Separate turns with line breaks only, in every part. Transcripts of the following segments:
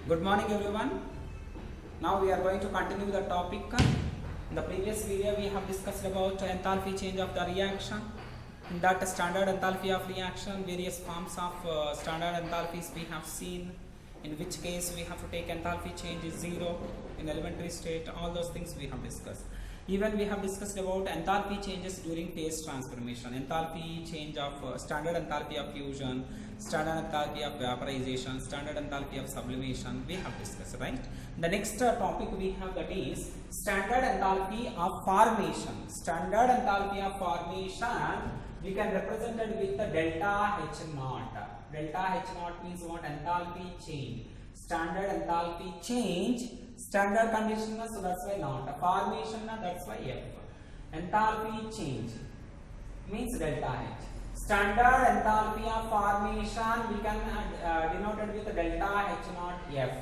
Good morning everyone. Now we are going to continue the topic. In the previous video we have discussed about enthalpy change of the reaction. In that standard enthalpy of reaction, various forms of standard enthalpies we have seen. In which case we have to take enthalpy change is 0 in elementary state. All those things we have discussed. Even we have discussed about enthalpy changes during phase transformation, enthalpy change of standard enthalpy of fusion, standard enthalpy of vaporization, standard enthalpy of sublimation. We have discussed, right? The next topic we have, that is standard enthalpy of formation. Standard enthalpy of formation we can represent it with the delta H naught. Delta H naught means what? Enthalpy change. Standard enthalpy change, standard condition, so that's why not. Formation, that's why F. Enthalpy change means delta H. Standard enthalpy of formation we can denote it with delta H naught F.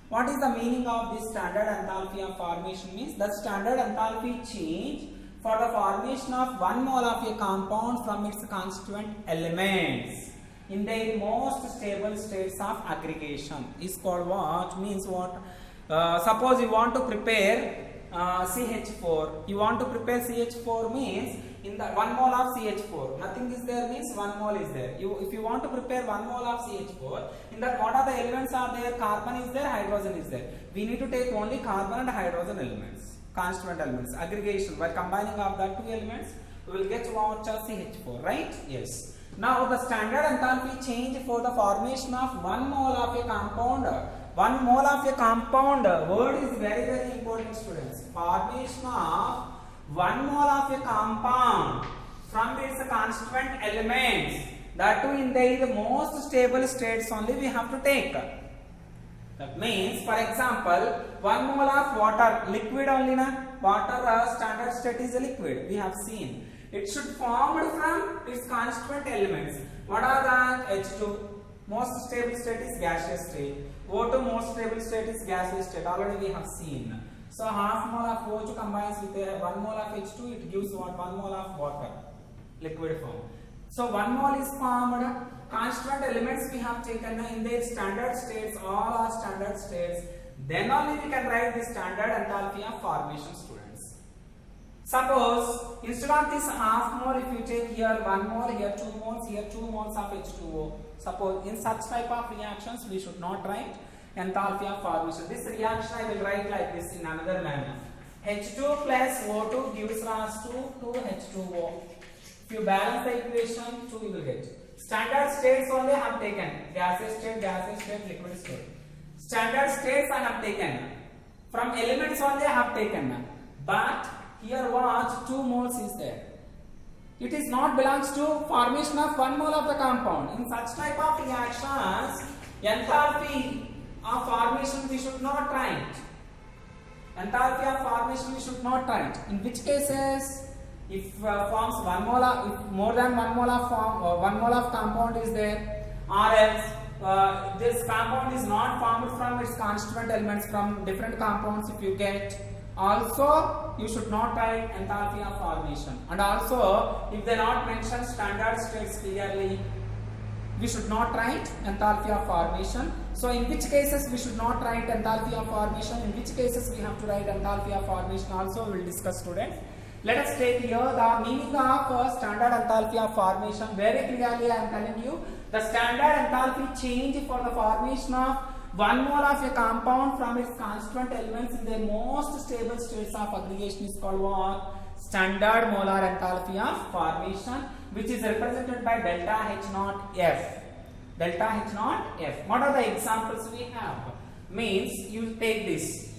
What is the meaning of this standard enthalpy of formation? Means the standard enthalpy change for the formation of 1 mole of a compound from its constituent elements in their most stable states of aggregation is called what? Means what? Suppose you want to prepare CH4. You want to prepare CH4 means in the 1 mole of CH4, nothing is there means 1 mole is there. If you want to prepare 1 mole of CH4, in that what are the elements are there? Carbon is there, hydrogen is there. We need to take only carbon and hydrogen elements, constituent elements, aggregation. By combining of that two elements, we will get what? CH4, right? Yes. Now the standard enthalpy change for the formation of 1 mole of a compound. 1 mole of a compound, word is very very important, students. Formation of 1 mole of a compound from its constituent elements, that too in the most stable states only we have to take. That means, for example, 1 mole of water, liquid only na, water standard state is a liquid, we have seen. It should form from its constituent elements. What are that? H2, most stable state is gaseous state. O2, most stable state is gaseous state. Already we have seen. So half mole of O2 combines with 1 mole of H2, it gives what? 1 mole of water, liquid form. So 1 mole is formed. Constituent elements we have taken in their standard states, all are standard states. Then only we can write the standard enthalpy of formation, students. Suppose instead of this half mole, if you take here 1 mole, here 2 moles, here 2 moles of H2O. Suppose in such type of reactions we should not write enthalpy of formation. This reaction I will write like this in another manner. H2 plus O2 gives rise to 2H2O. If you balance the equation, 2 you will get. Standard states only I have taken. Gaseous state, liquid state. Standard states I have taken. From elements only I have taken. But here what? 2 moles is there. It is not belongs to formation of 1 mole of the compound. In such type of reactions, enthalpy of formation we should not write. Enthalpy of formation we should not write. In which cases, if forms 1 mole of, if more than 1 mole of 1 mole of compound is there, or else this compound is not formed from its constituent elements, from different compounds if you get, also you should not write enthalpy of formation. And also if they not mention standard states clearly, we should not write enthalpy of formation. So in which cases we should not write enthalpy of formation, in which cases we have to write enthalpy of formation also we will discuss, students. Let us take here the meaning of standard enthalpy of formation. Very clearly I am telling you, the standard enthalpy change for the formation of 1 mole of a compound from its constituent elements in their most stable states of aggregation is called what? Standard molar enthalpy of formation, which is represented by delta H naught F. Delta H naught F. What are the examples we have? Means you take this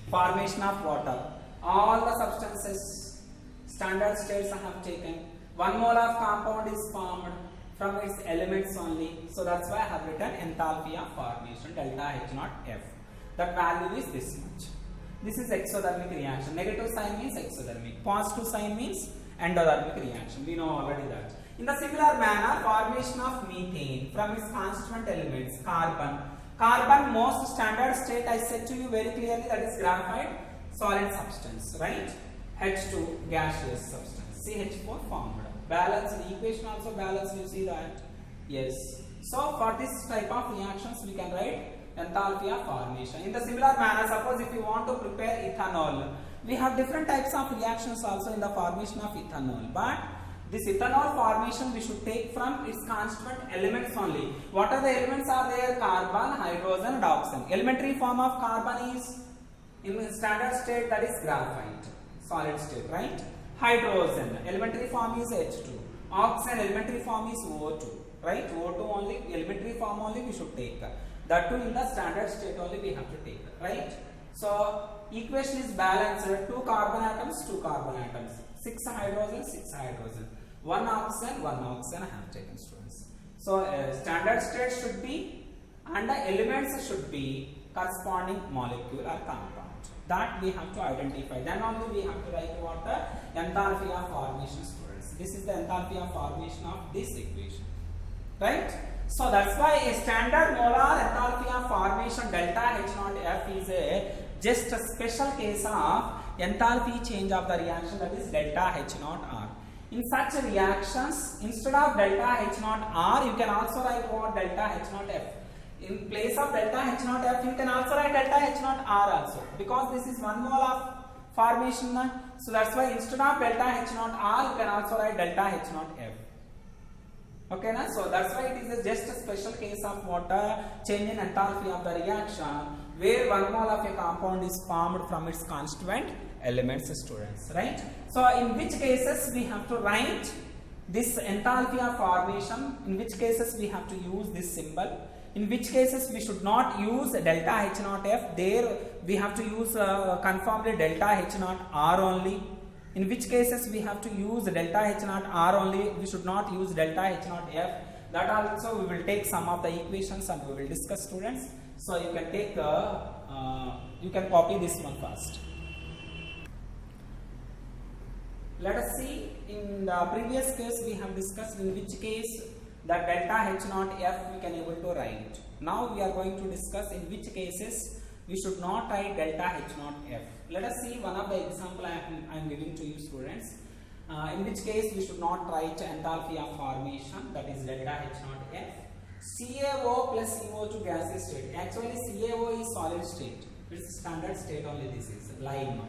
formation of water. All the substances, standard states I have taken. 1 mole of compound is formed from its elements only. So that's why I have written enthalpy of formation, delta H naught F. That value is this much. This is exothermic reaction. Negative sign means exothermic. Positive sign means endothermic reaction. We know already that. In the similar manner, formation of methane from its constituent elements, carbon. Carbon, most standard state I said to you very clearly, that is graphite, solid substance, right? H2, gaseous substance. CH4 formed. Balance, the equation also balance, you see that. Yes. So for this type of reactions we can write enthalpy of formation. In the similar manner, suppose if you want to prepare ethanol, we have different types of reactions also in the formation of ethanol, but this ethanol formation we should take from its constituent elements only. What are the elements are there? Carbon, hydrogen and oxygen. Elementary form of carbon is in standard state, that is graphite, solid state, right? Hydrogen, elementary form is H2. Oxygen, elementary form is O2, right? O2 only, elementary form only we should take. That too in the standard state only we have to take, right? So equation is balanced, 2 carbon atoms, 2 carbon atoms, 6 hydrogen, 6 hydrogen, 1 oxygen, I have taken, students. So standard state should be, and the elements should be corresponding molecule or compound. That we have to identify. Then only we have to write what the enthalpy of formation, students. This is the enthalpy of formation of this equation, right? So that's why a standard molar enthalpy of formation delta H naught F is just a special case of enthalpy change of the reaction, that is delta H naught R. In such reactions, instead of delta H naught R, you can also write what delta H naught F. In place of delta H naught F, you can also write delta H naught R also, because this is 1 mole of formation. So that's why instead of delta H naught R, you can also write delta H naught F. Okay, na? So that's why it is just a special case of what change in enthalpy of the reaction, where 1 mole of a compound is formed from its constituent elements, students, right? So in which cases we have to write this enthalpy of formation, in which cases we have to use this symbol, in which cases we should not use delta H naught F, there we have to use conformably delta H naught R only. In which cases we have to use delta H naught R only, we should not use delta H naught F. That also we will take some of the equations and we will discuss, students. So you can take you can copy this one first. Let us see, in the previous case we have discussed in which case that delta H naught F we can able to write. Now we are going to discuss in which cases we should not write delta H naught F. Let us see one of the example I am giving to you, students. In which case we should not write enthalpy of formation, that is delta H naught F. CaO plus CO2 gaseous state. Actually CaO is solid state. It's standard state only, this is lime.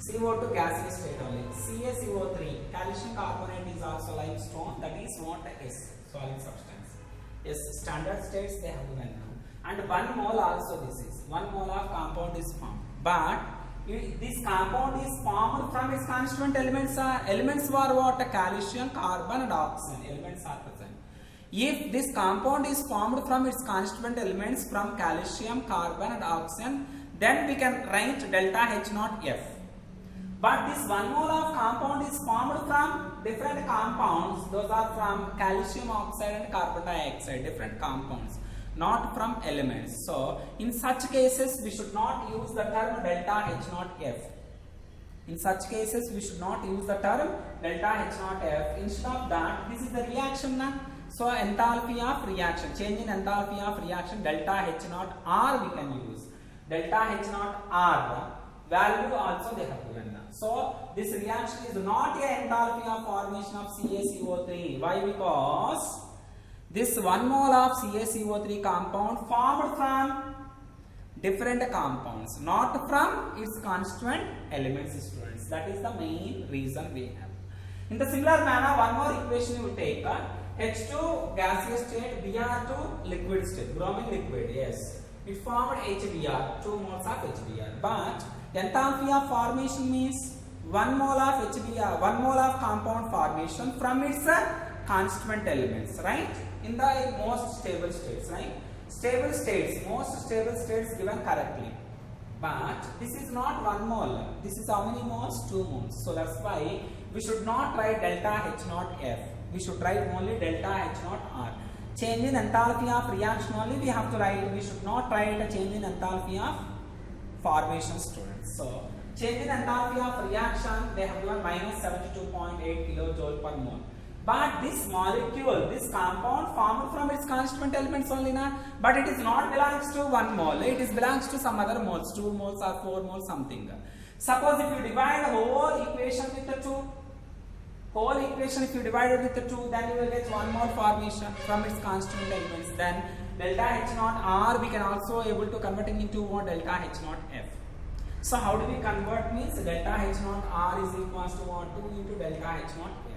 CO2 gaseous state only. CaCO3, calcium carbonate is also limestone, that is what S, solid substance. Yes, standard states they have given now. And 1 mole also this is. 1 mole of compound is formed. But this compound is formed from its constituent elements. Elements were what? Calcium, carbon and oxygen. Elements are present. If this compound is formed from its constituent elements from calcium, carbon and oxygen, then we can write delta H naught F. But this 1 mole of compound is formed from different compounds. Those are from calcium oxide and carbon dioxide, different compounds, not from elements. So in such cases we should not use the term delta H naught F. In such cases we should not use the term delta H naught F. Instead of that, this is the reaction. So enthalpy of reaction, change in enthalpy of reaction, delta H naught R we can use. Delta H naught R value also they have given. So this reaction is not a enthalpy of formation of CaCO3. Why? Because this 1 mole of CaCO3 compound formed from different compounds, not from its constituent elements, students. That is the main reason we have. In the similar manner, one more equation you take. H2 gaseous state, Br2 liquid state, bromine liquid, yes. It formed HBr, 2 moles of HBr. But enthalpy of formation means 1 mole of HBr, 1 mole of compound formation from its constituent elements, right? In the most stable states, right? Stable states, most stable states given correctly. But this is not 1 mole. This is how many moles? 2 moles. So that's why we should not write delta H naught F. We should write only delta H naught R. Change in enthalpy of reaction only we have to write. We should not write a change in enthalpy of formation, students. So change in enthalpy of reaction they have given minus 72.8 kilojoule per mole. But this molecule, this compound formed from its constituent elements only, but it is not belongs to 1 mole. It is belongs to some other moles, 2 moles or 4 moles something. Suppose if you divide the whole equation with the 2, whole equation if you divide it with the 2, then you will get 1 mole formation from its constituent elements. Then delta H naught R we can also able to convert it into what delta H naught F. So how do we convert means delta H naught R is equals to what 2 into delta H naught F.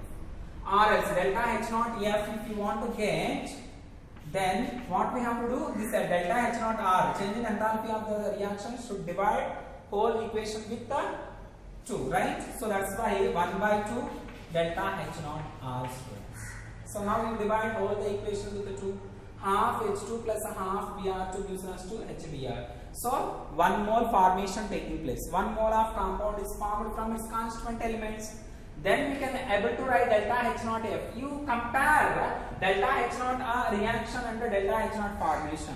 Or else delta H naught F if you want to get, then what we have to do, this delta H naught R, change in enthalpy of the reaction should divide whole equation with the 2, right? So that's why 1 by 2 delta H naught R students. So now we divide all the equation with the 2. Half H2 plus a half Br2 gives us to HBr. So 1 mole formation taking place. 1 mole of compound is formed from its constituent elements. Then we can able to write delta H naught F. You compare delta H naught reaction and delta H naught formation.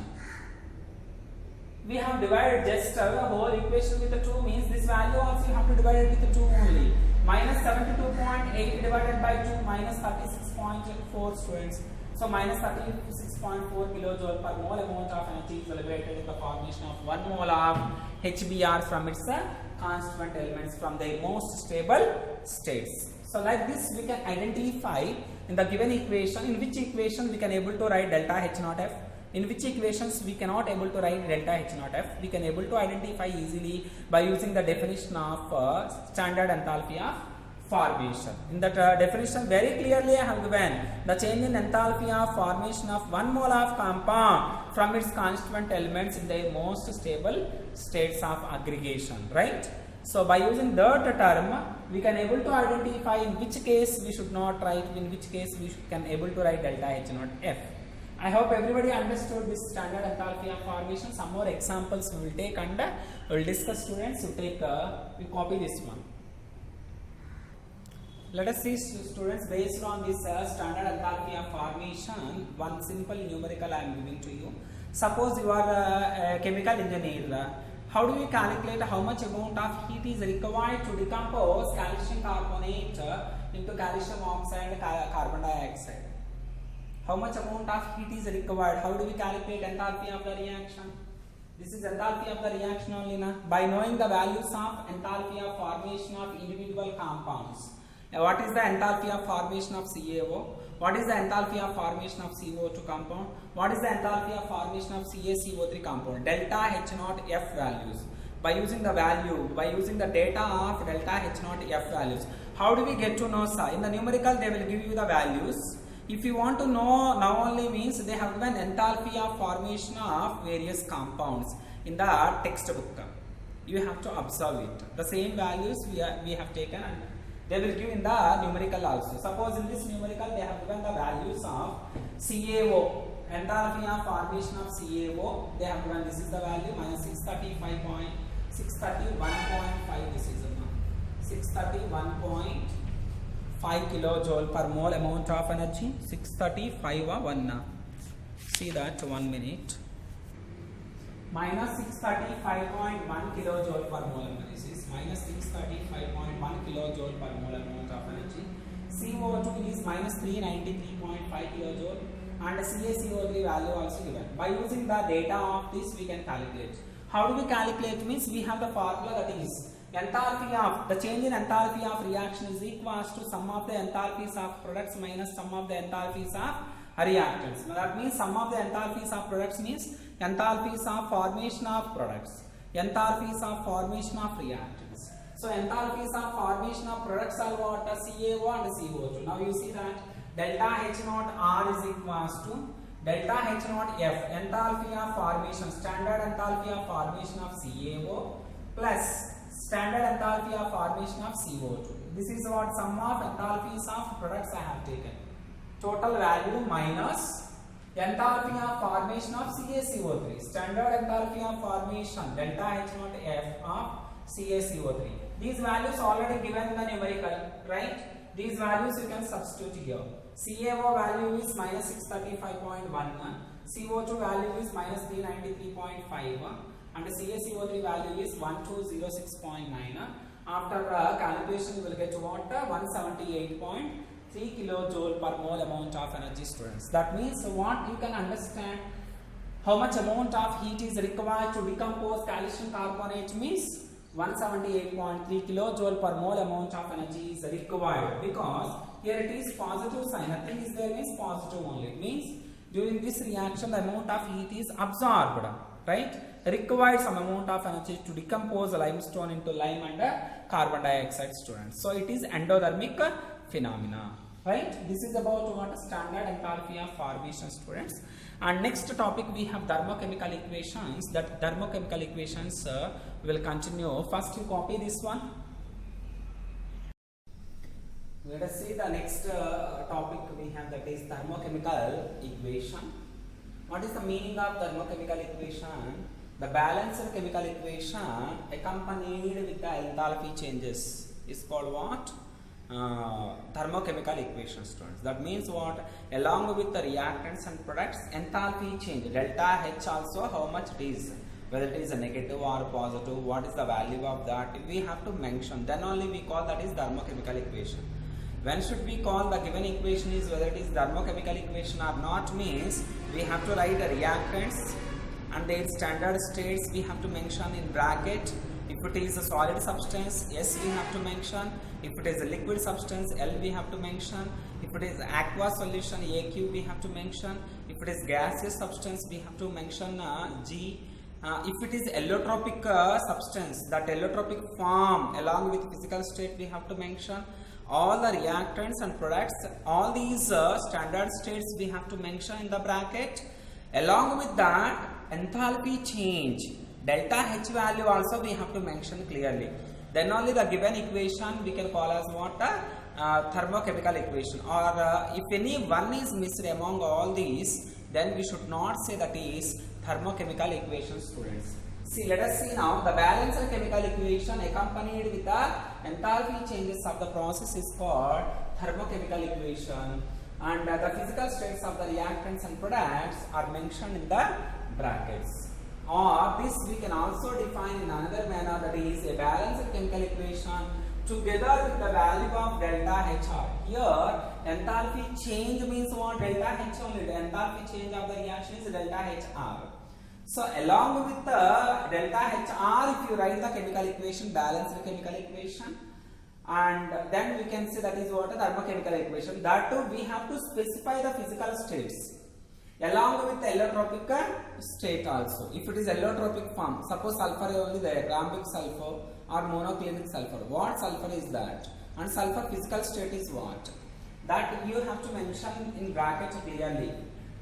We have divided just the whole equation with the 2 means this value also you have to divide it with the 2 only. Minus 72.8 divided by 2 minus 36.4 students. So minus 36.4 kilojoule per mole amount of energy is liberated in the formation of 1 mole of HBr from its constituent elements from the most stable states. So like this we can identify in the given equation in which equation we can able to write delta H naught F, in which equations we cannot able to write delta H naught F. We can able to identify easily by using the definition of standard enthalpy of formation. In that definition very clearly I have given the change in enthalpy of formation of 1 mole of compound from its constituent elements in the most stable states of aggregation, right? So by using that term we can able to identify in which case we should not write, in which case we can able to write delta H naught F. I hope everybody understood this standard enthalpy of formation. Some more examples we will take and we will discuss students. So take we copy this one. Let us see students, based on this standard enthalpy of formation, one simple numerical I am giving to you. Suppose you are a chemical engineer. How do we calculate how much amount of heat is required to decompose calcium carbonate into calcium oxide and carbon dioxide? How much amount of heat is required? How do we calculate enthalpy of the reaction? This is enthalpy of the reaction only na? By knowing the values of enthalpy of formation of individual compounds. What is the enthalpy of formation of CaO? What is the enthalpy of formation of CO2 compound? What is the enthalpy of formation of CaCO3 compound? Delta H naught F values. By using the value, by using the data of delta H naught F values. How do we get to know, sir? In the numerical they will give you the values. If you want to know now only means they have given enthalpy of formation of various compounds in the textbook. You have to observe it. The same values we have taken and they will give in the numerical also. Suppose in this numerical they have given the values of CaO, enthalpy of formation of CaO. They have given this is the value minus 631.5. This is 631.5 kilojoule per mole amount of energy. 635 1. See that 1 minute. Minus 635.1 kilojoule per mole energy. Minus 635.1 kilojoule per mole amount of energy. CO2 is minus 393.5 kilojoule and CaCO3 value also given. By using the data of this we can calculate. How do we calculate means we have the formula that is enthalpy of the change in enthalpy of reaction is equals to sum of the enthalpies of products minus sum of the enthalpies of reactants. Now that means sum of the enthalpies of products means enthalpies of formation of products, enthalpies of formation of reactants. So enthalpies of formation of products are what? CaO and CO2. Now you see that delta H naught R is equals to delta H naught F, enthalpy of formation, standard enthalpy of formation of CaO plus standard enthalpy of formation of CO2. This is what sum of enthalpies of products I have taken. Total value minus enthalpy of formation of CaCO3, standard enthalpy of formation delta H naught F of CaCO3. These values already given in the numerical, right? These values you can substitute here. CaO value is minus 635.1, CO2 value is minus 393.5 and CaCO3 value is 1206.9. After calculation you will get what? 178.3 kilojoule per mole amount of energy students. That means what you can understand how much amount of heat is required to decompose calcium carbonate means 178.3 kilojoule per mole amount of energy is required because here it is positive sign, nothing is there means positive only. It means During this reaction, the amount of heat is absorbed, right? Required some amount of energy to decompose limestone into lime and carbon dioxide, students. So it is endothermic phenomena, right? This is about what standard enthalpy of formation, students. And next topic we have thermochemical equations. That thermochemical equations will continue. First you copy this one. Let us see the next topic we have, that is thermochemical equation. What is the meaning of thermochemical equation? The balanced chemical equation accompanied with the enthalpy changes is called what? Thermochemical equation, students. That means what? Along with the reactants and products, enthalpy change, delta H also, how much it is, whether it is a negative or positive, what is the value of that, we have to mention. Then only we call that is thermochemical equation. When should we call the given equation is whether it is thermochemical equation or not, means we have to write the reactants and their standard states we have to mention in bracket. If it is a solid substance, S we have to mention. If it is a liquid substance, L we have to mention. If it is aqueous solution, AQ we have to mention. If it is gaseous substance, we have to mention G. If it is allotropic substance, that allotropic form along with physical state we have to mention. All the reactants and products, all these standard states we have to mention in the bracket. Along with that, enthalpy change, delta H value also we have to mention clearly. Then only the given equation we can call as what? Thermochemical equation. Or if any one is missed among all these, then we should not say that is thermochemical equation, students. See, let us see now the balanced chemical equation accompanied with the enthalpy changes of the process is called thermochemical equation, and the physical states of the reactants and products are mentioned in the brackets. Or this we can also define in another manner, that is a balanced chemical equation together with the value of delta HR. Here enthalpy change means what? Delta H only. The enthalpy change of the reaction is delta HR. So along with the delta HR, if you write the chemical equation, balanced chemical equation, and then we can say that is what? A thermochemical equation. That too we have to specify the physical states along with the allotropic state also. If it is allotropic form, suppose sulfur is only there, rhambic sulfur or monoclinic sulfur. What sulfur is that? And sulfur physical state is what? That you have to mention in brackets clearly.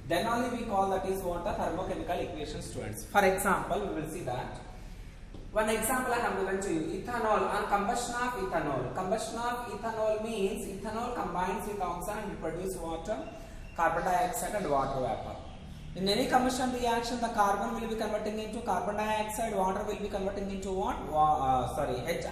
Then only we call that is what? The thermochemical equation, students. For example, we will see that. One example I have given to you, ethanol and combustion of ethanol. Combustion of ethanol means ethanol combines with oxygen and produce water, carbon dioxide and water vapor. In any combustion reaction, the carbon will be converting into carbon dioxide, water will be converting into what?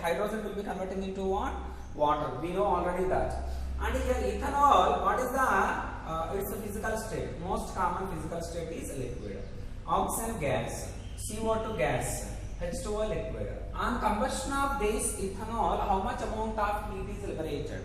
Hydrogen will be converting into what? Water. We know already that. And here ethanol, what is the its a physical state? Most common physical state is liquid. Oxygen gas, CO2 gas, H2O liquid. On combustion of this ethanol, how much amount of heat is liberated?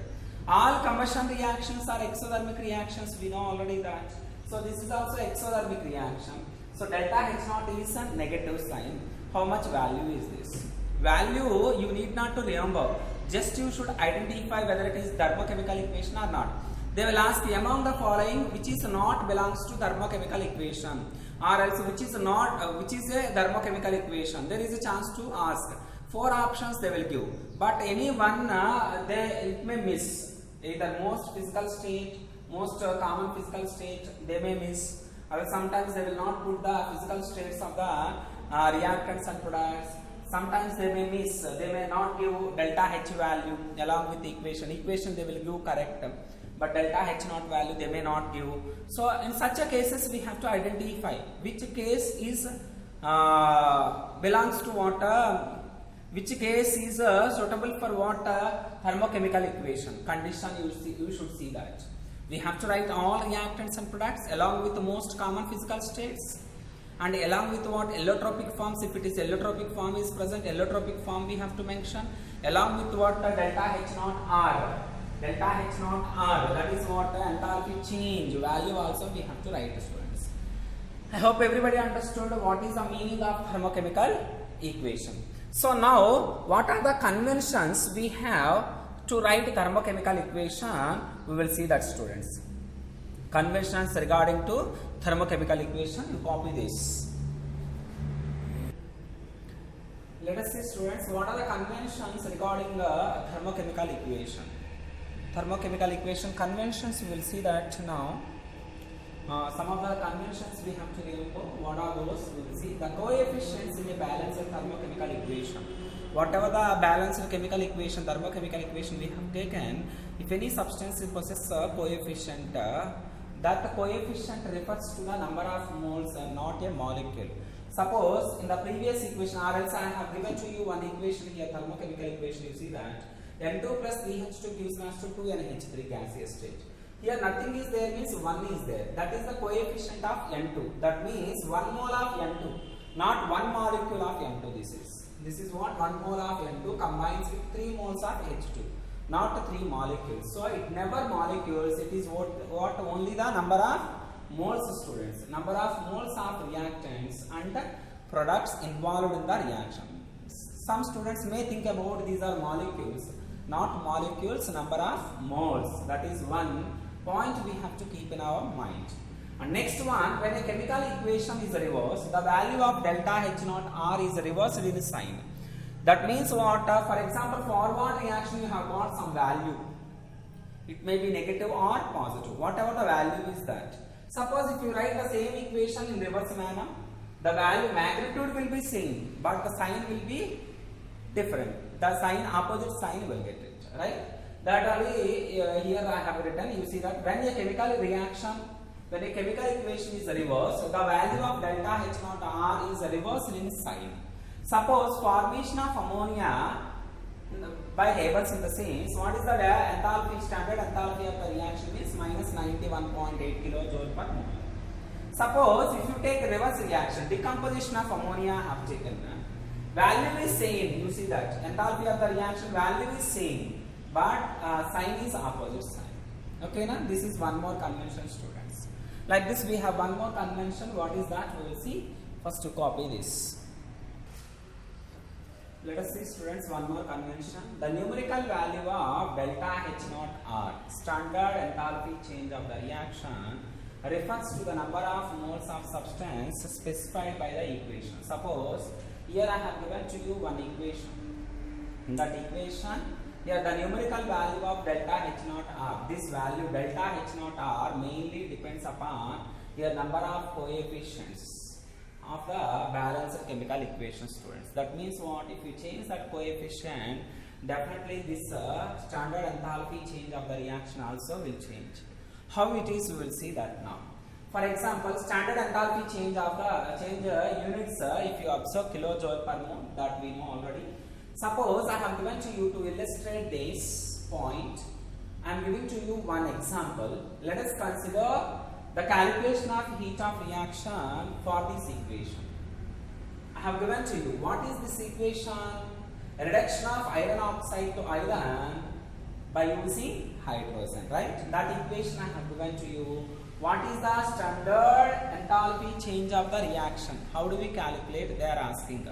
All combustion reactions are exothermic reactions. We know already that. So this is also exothermic reaction. So delta H naught is a negative sign. How much value is this? Value you need not to remember. Just you should identify whether it is thermochemical equation or not. They will ask among the following which is not belongs to thermochemical equation, or else which is not which is a thermochemical equation. There is a chance to ask. 4 options they will give, but any one it may miss. Either most physical state, most common physical state they may miss, or sometimes they will not put the physical states of the reactants and products. Sometimes they may miss, they may not give delta H value along with the equation. Equation they will give correct, but delta H naught value they may not give. So in such a cases we have to identify which case is belongs to what, which case is suitable for what thermochemical equation condition. You should see that. We have to write all reactants and products along with the most common physical states, and along with what allotropic forms. If it is allotropic form is present, allotropic form we have to mention, along with what delta H naught R. Delta H naught R, that is what enthalpy change value also we have to write, students. I hope everybody understood what is the meaning of thermochemical equation. So now what are the conventions we have to write thermochemical equation? We will see that, students. conventions regarding to thermochemical equation. You copy this. Let us see, students, what are the conventions regarding thermochemical equation. Thermochemical equation conventions, we will see that now. Some of the conventions we have to remember. What are those? We will see the coefficients in a balanced thermochemical equation. Whatever the balanced chemical equation, thermochemical equation we have taken, if any substance possesses a coefficient, that coefficient refers to the number of moles and not a molecule. Suppose in the previous equation, or else I have given to you one equation here, thermochemical equation. You see that N2 plus 3H2 gives rise to 2NH3 gaseous state. Here nothing is there means 1 is there. That is the coefficient of N2. That means 1 mole of N2, not 1 molecule of N2. This is what 1 mole of N2 combines with 3 moles of H2, not 3 molecules. So it never molecules. It is what only the number of moles, students. Number of moles of reactants and products involved in the reaction. Some students may think about these are molecules, not molecules. Number of moles. That is one point we have to keep in our mind. And next one, when a chemical equation is reversed, the value of delta H naught R is reversed in sign. That means what? For example, forward reaction you have got some value. It may be negative or positive. Whatever the value is that. Suppose if you write the same equation in reverse manner, the value magnitude will be same, but the sign will be different. The sign, opposite sign will get it, right? That only here I have written. You see that when a chemical reaction, when a chemical equation is reversed, the value of delta H naught R is reversed in sign. Suppose formation of ammonia by Haber synthesis, what is the enthalpy, standard enthalpy of the reaction is minus 91.8 kilojoule per mole. Suppose if you take reverse reaction, decomposition of ammonia I have taken, value is same. You see that enthalpy of the reaction value is same, but sign is opposite sign. Okay, now this is one more convention, students. Like this, we have one more convention. What is that? We will see. First, to copy this. Let us see, students, one more convention. The numerical value of delta H naught R, standard enthalpy change of the reaction, refers to the number of moles of substance specified by the equation. Suppose here I have given to you one equation. In that equation, here the numerical value of delta H naught R, this value delta H naught R mainly depends upon here number of coefficients of the balanced chemical equation, students. That means what? If you change that coefficient, definitely this standard enthalpy change of the reaction also will change. How it is, we will see that now. For example, standard enthalpy change of the units, if you observe kilojoule per mole, that we know already. Suppose I have given to you, to illustrate this point, I am giving to you one example. Let us consider the calculation of heat of reaction for this equation. I have given to you, what is this equation? A reduction of iron oxide to iron by using hydrogen, right? That equation I have given to you. What is the standard enthalpy change of the reaction? How do we calculate? They are asking.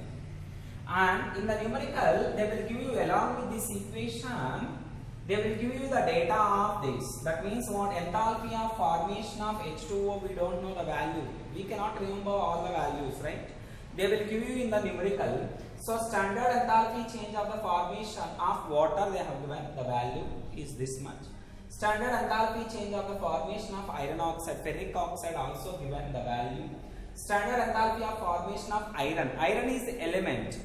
And in the numerical, they will give you, along with this equation, they will give you the data of this. That means what? Enthalpy of formation of H2O, we don't know the value. We cannot remember all the values, right? They will give you in the numerical. So standard enthalpy change of the formation of water, they have given the value is this much. Standard enthalpy change of the formation of iron oxide, ferric oxide also given the value. Standard enthalpy of formation of iron. Iron is the element.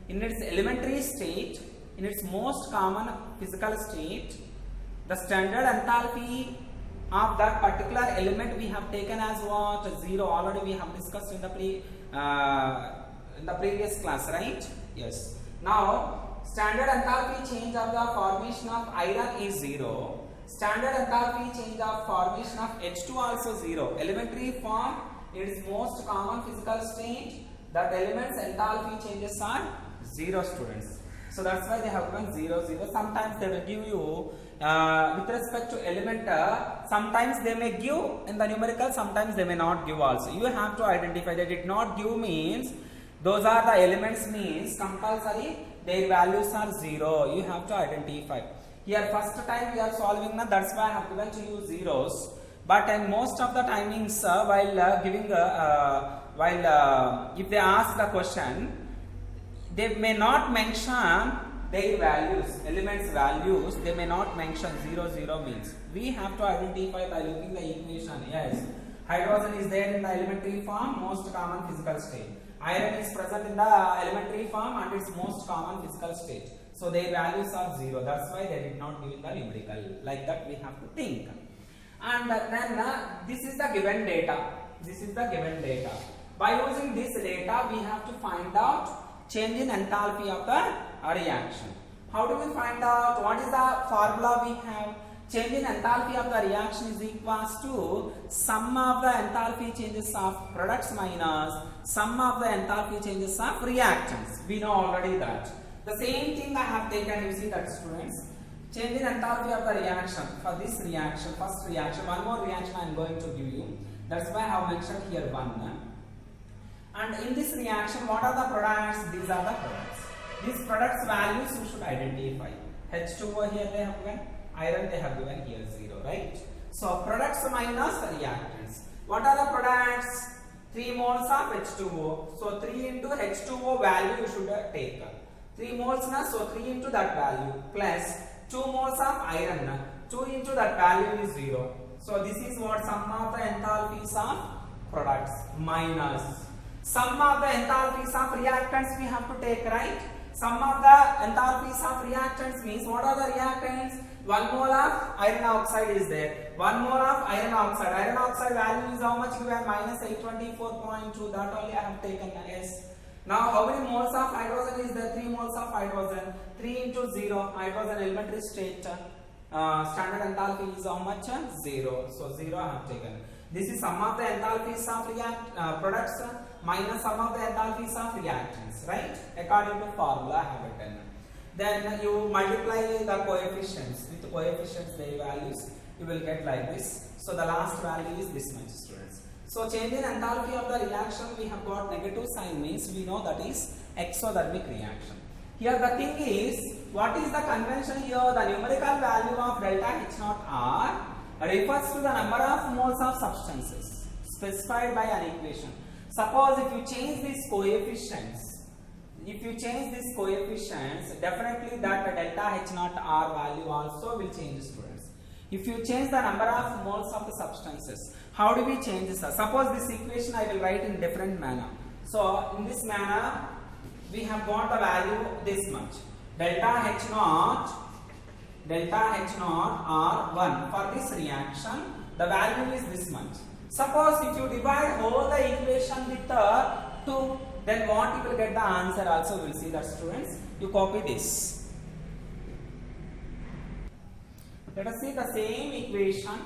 In its elementary state, in its most common physical state, the standard enthalpy of that particular element we have taken as what? 0. Already we have discussed in the previous class, right? Yes. Now, standard enthalpy change of the formation of iron is 0. Standard enthalpy change of formation of H2 also 0. Elementary form, its most common physical state, that element's enthalpy changes are 0, students. So that's why they have given 0, 0. Sometimes they will give you with respect to element, sometimes they may give in the numerical, sometimes they may not give also. You have to identify that it not give means those are the elements, means compulsory their values are 0. You have to identify. Here first time we are solving now, that's why I have given to you zeros. But in most of the timings, if they ask the question, they may not mention their values, elements values. They may not mention 0, 0 means. We have to identify by looking the equation. Yes, hydrogen is there in the elementary form, most common physical state. Iron is present in the elementary form and its most common physical state. So their values are 0. That's why they did not give in the numerical. Like that we have to think. And then this is the given data. This is the given data. By using this data, we have to find out change in enthalpy of the reaction. How do we find out? What is the formula we have? Change in enthalpy of the reaction is equals to sum of the enthalpy changes of products minus sum of the enthalpy changes of reactants. We know already that. The same thing I have taken, you see that, students. Change in enthalpy of the reaction. For this reaction, first reaction, one more reaction I am going to give you. That's why I have mentioned here one. And in this reaction, what are the products? These are the products. These products values you should identify. H2O here they have given, iron they have given here 0, right? So products minus reactants. What are the products? 3 moles of H2O. So 3 into H2O value you should take. 3 moles na, so 3 into that value plus 2 moles of iron. 2 into that value is 0. So this is what sum of the enthalpies of products minus sum of the enthalpies of reactants we have to take, right? Sum of the enthalpies of reactants means what are the reactants? 1 mole of iron oxide is there. 1 mole of iron oxide. Iron oxide value is how much given? Minus 824.2. That only I have taken as. Now how many moles of hydrogen is there? 3 moles of hydrogen. 3 into 0. Hydrogen elementary state. Standard enthalpy is how much? 0. So 0 I have taken. This is sum of the enthalpies of products minus sum of the enthalpies of reactants, right? According to formula I have written. Then you multiply the coefficients with coefficients their values. You will get like this. So the last value is this much, students. So change in enthalpy of the reaction, we have got negative sign means we know that is exothermic reaction. Here the thing is, what is the convention here? The numerical value of delta H naught R refers to the number of moles of substances specified by an equation. Suppose if you change these coefficients, definitely that delta H naught R value also will change, students. If you change the number of moles of the substances, how do we change this? Suppose this equation I will write in different manner. So in this manner, we have got the value this much. Delta H naught R1 for this reaction, the value is this much. Suppose if you divide whole the equation with 2, then what you will get the answer also will see that, students. You copy this. Let us see the same equation,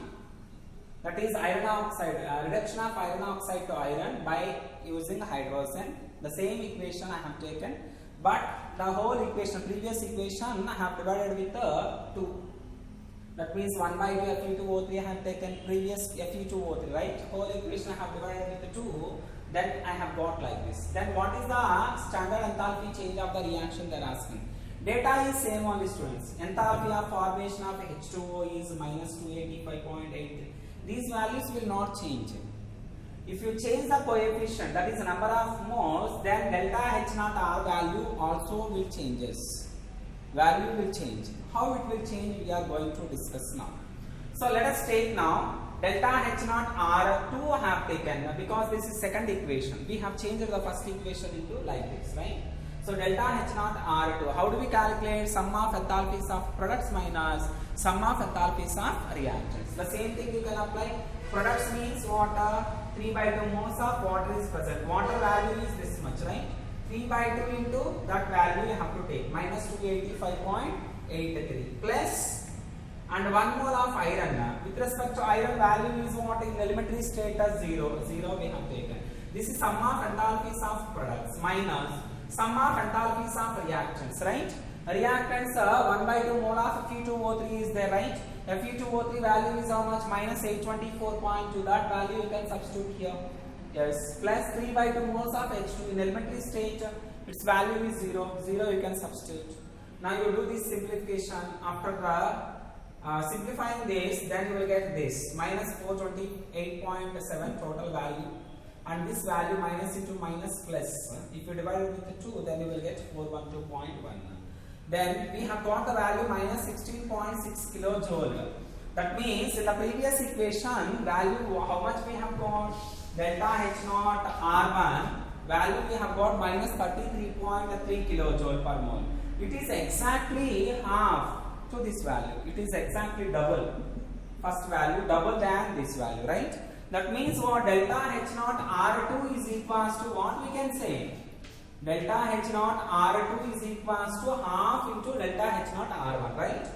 that is iron oxide, reduction of iron oxide to iron by using hydrogen. The same equation I have taken, but the whole equation, previous equation I have divided with 2. That means 1 by 2 Fe2O3 I have taken, previous Fe2O3, right? Whole equation I have divided with 2. Then I have got like this. Then what is the standard enthalpy change of the reaction they are asking? Data is same only, students. Enthalpy of formation of H2O is minus 285.83. These values will not change. If you change the coefficient, that is the number of moles, then delta H naught R value also will changes. Value will change. How it will change we are going to discuss now. So let us take now delta H naught R2 have taken, because this is second equation. We have changed the first equation into like this, right? So delta H naught R2. How do we calculate? Sum of enthalpies of products minus sum of enthalpies of reactants. The same thing you can apply. Products means water. 3 by 2 moles of water is present. Water value is this much, right? 3 by 2 into that value you have to take, minus 285.83 plus, and 1 mole of iron. With respect to iron, value is what in elementary state as 0. 0 we have taken. This is sum of enthalpies of products minus sum of enthalpies of reactants, right? Reactants 1 by 2 mole of Fe2O3 is there, right? Fe2O3 value is how much? Minus 824.2. That value you can substitute here. Yes, plus 3 by 2 moles of H2 in elementary state, its value is 0. 0 you can substitute. Now you do this simplification. After simplifying this, then you will get this minus 428.7 total value, and this value minus into minus plus. If you divide it with 2, then you will get 412.1. Then we have got the value minus 16.6 kilojoule. That means in the previous equation value, how much we have got? Delta H naught R1 value we have got minus 33.3 kilojoule per mole. It is exactly half to this value. It is exactly double. First value double than this value, right? That means what? Delta H naught R2 is equals to what we can say? Delta H naught R2 is equals to half into delta H naught R1, right?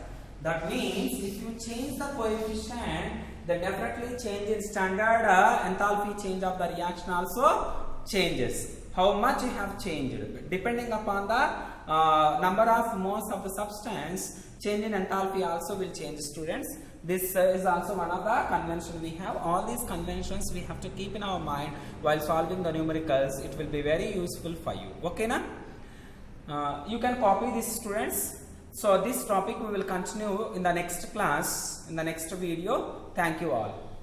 That means if you change the coefficient, then definitely change in standard enthalpy change of the reaction also changes. How much you have changed? Depending upon the number of moles of the substance, change in enthalpy also will change, students. This is also one of the conventions we have. All these conventions we have to keep in our mind while solving the numericals. It will be very useful for you. Okay, na? You can copy this, students. So this topic we will continue in the next class, in the next video. Thank you all.